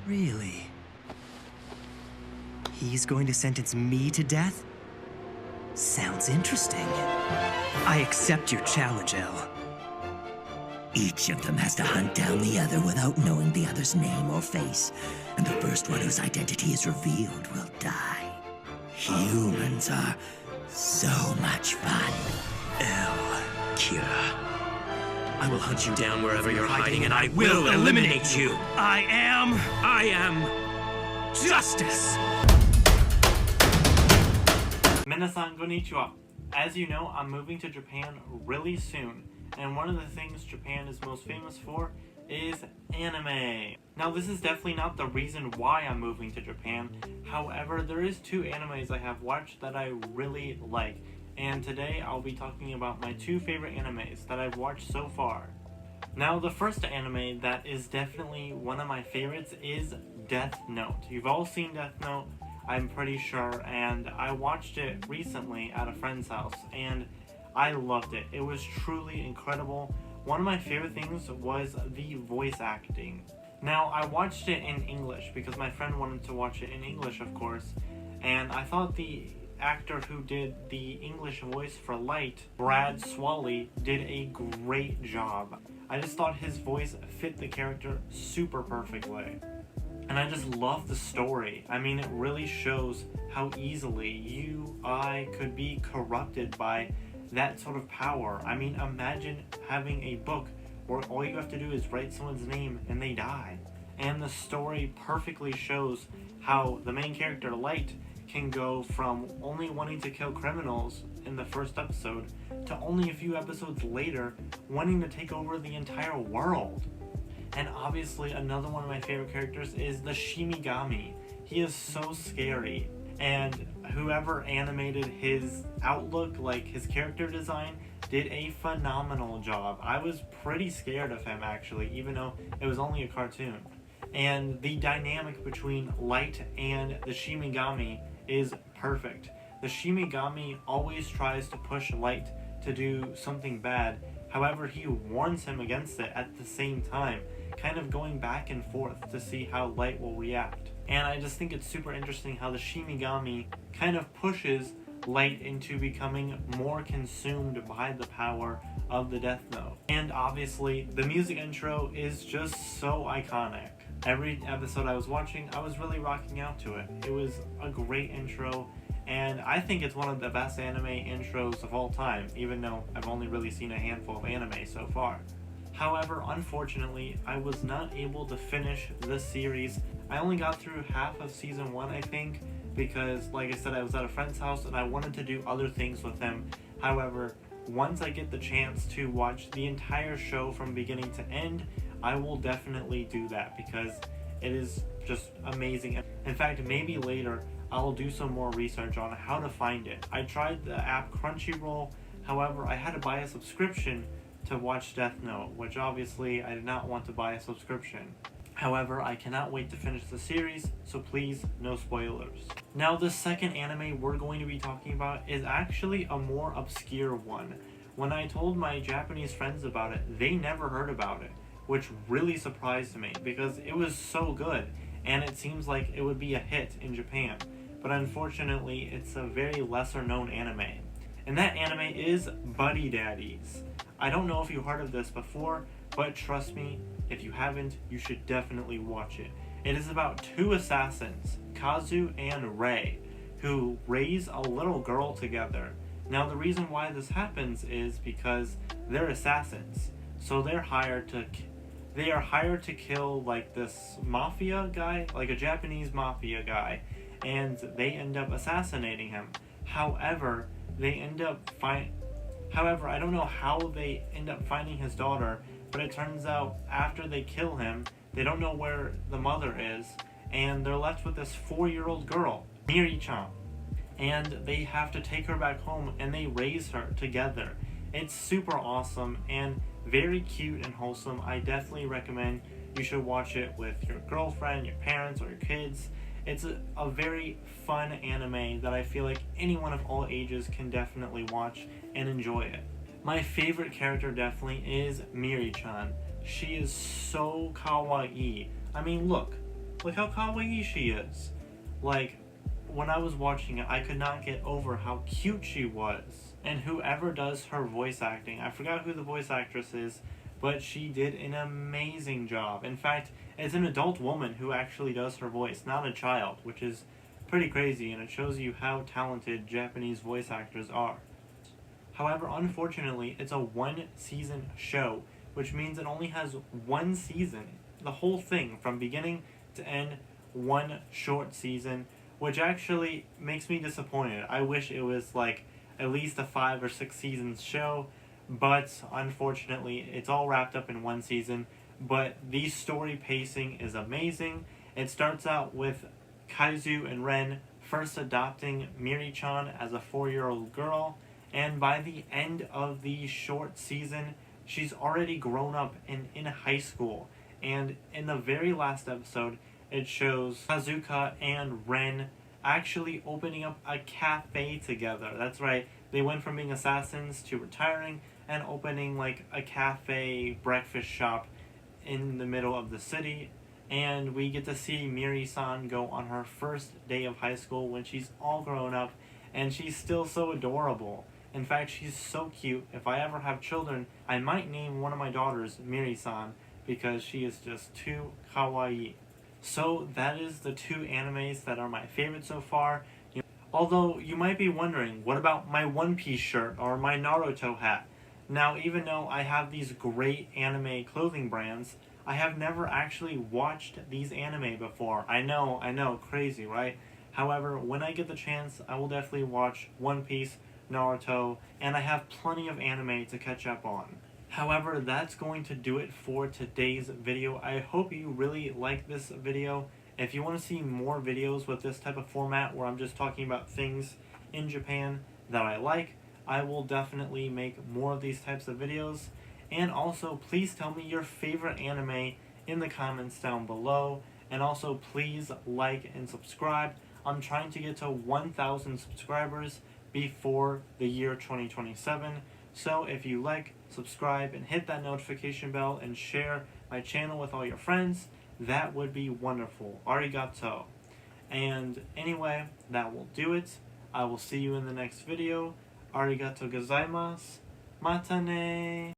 Really? He's going to sentence me to death? Sounds interesting. I accept your challenge, Elle. Each of them has to hunt down the other without knowing the other's name or face, and the first one whose identity is revealed will die. Humans are so much fun. Elle, Kira. I will hunt you down wherever you're hiding, and I will eliminate you. I am justice. 皆さん、こんにちは. As you know, I'm moving to Japan really soon, and one of the things Japan is most famous for is anime. Now, this is definitely not the reason why I'm moving to Japan. However, there is two animes I have watched that I really like, and today I'll be talking about my two favorite animes that I've watched so far. Now, the first anime that is definitely one of my favorites is Death Note. You've all seen Death Note, I'm pretty sure, and I watched it recently at a friend's house, and I loved it. It was truly incredible. One of my favorite things was the voice acting. Now, I watched it in English because my friend wanted to watch it in English, of course, and I thought the actor who did the English voice for Light, Brad Swally, did a great job. I just thought his voice fit the character super perfectly. And I just love the story. I mean, it really shows how easily I could be corrupted by that sort of power. I mean, imagine having a book where all you have to do is write someone's name and they die. And the story perfectly shows how the main character, Light, can go from only wanting to kill criminals in the first episode to only a few episodes later wanting to take over the entire world. And obviously another one of my favorite characters is the Shinigami. He is so scary, and whoever animated his outlook, like his character design, did a phenomenal job. I was pretty scared of him actually, even though it was only a cartoon. And the dynamic between Light and the Shinigami is perfect. The Shinigami always tries to push Light to do something bad. However, he warns him against it at the same time, kind of going back and forth to see how Light will react. And I just think it's super interesting how the Shinigami kind of pushes Light into becoming more consumed by the power of the Death Note. And obviously, the music intro is just so iconic. Every episode I was watching, I was really rocking out to it. It was a great intro, and I think it's one of the best anime intros of all time, even though I've only really seen a handful of anime so far. However, unfortunately, I was not able to finish this series. I only got through half of season 1, I think, because, like I said, I was at a friend's house and I wanted to do other things with him. However, once I get the chance to watch the entire show from beginning to end, I will definitely do that because it is just amazing. In fact, maybe later I'll do some more research on how to find it. I tried the app Crunchyroll, however, I had to buy a subscription to watch Death Note, which obviously I did not want to buy a subscription. However, I cannot wait to finish the series, so please, no spoilers. Now, the second anime we're going to be talking about is actually a more obscure one. When I told my Japanese friends about it, they never heard about it, which really surprised me because it was so good, and it seems like it would be a hit in Japan. But unfortunately, it's a very lesser known anime. And that anime is Buddy Daddies. I don't know if you've heard of this before, but trust me, if you haven't, you should definitely watch it. It is about two assassins, Kazu and Rei, who raise a little girl together. Now, the reason why this happens is because they're assassins. So they are hired to kill like this mafia guy, like a Japanese mafia guy, and they end up assassinating him. However, I don't know how they end up finding his daughter, but it turns out after they kill him, they don't know where the mother is, and they're left with this 4-year-old girl, Miri-chan. And they have to take her back home, and they raise her together. It's super awesome and very cute and wholesome. I definitely recommend you should watch it with your girlfriend, your parents, or your kids. It's a very fun anime that I feel like anyone of all ages can definitely watch and enjoy it. My favorite character definitely is Miri-chan. She is so kawaii. I mean, look, Look how kawaii she is. Like, when I was watching it, I could not get over how cute she was. And whoever does her voice acting, I forgot who the voice actress is, but she did an amazing job. In fact, it's an adult woman who actually does her voice, not a child, which is pretty crazy, and it shows you how talented Japanese voice actors are. However, unfortunately, it's a one-season show, which means it only has one season. The whole thing, from beginning to end, one short season, which actually makes me disappointed. I wish it was like at least a 5 or 6 seasons show, but unfortunately it's all wrapped up in one season. But the story pacing is amazing. It starts out with Kaizu and Ren first adopting Miri-chan as a 4-year-old girl, and by the end of the short season, she's already grown up and in high school. And in the very last episode, it shows Kazuka and Ren actually opening up a cafe together. That's right, they went from being assassins to retiring and opening like a cafe breakfast shop in the middle of the city. And we get to see Miri-san go on her first day of high school when she's all grown up, and she's still so adorable. In fact, she's so cute. If I ever have children, I might name one of my daughters Miri-san because she is just too kawaii. So that is the 2 animes that are my favorite so far. Although you might be wondering, what about my One Piece shirt or my Naruto hat? Now, even though I have these great anime clothing brands, I have never actually watched these anime before. I know, crazy, right? However, when I get the chance, I will definitely watch One Piece, Naruto, and I have plenty of anime to catch up on. However, that's going to do it for today's video. I hope you really like this video. If you want to see more videos with this type of format where I'm just talking about things in Japan that I like, I will definitely make more of these types of videos. And also, please tell me your favorite anime in the comments down below. And also, please like and subscribe. I'm trying to get to 1,000 subscribers before the year 2027. So if you like, subscribe, and hit that notification bell and share my channel with all your friends, that would be wonderful. Arigato. And anyway, that will do it. I will see you in the next video. Arigato gozaimasu. Mata ne.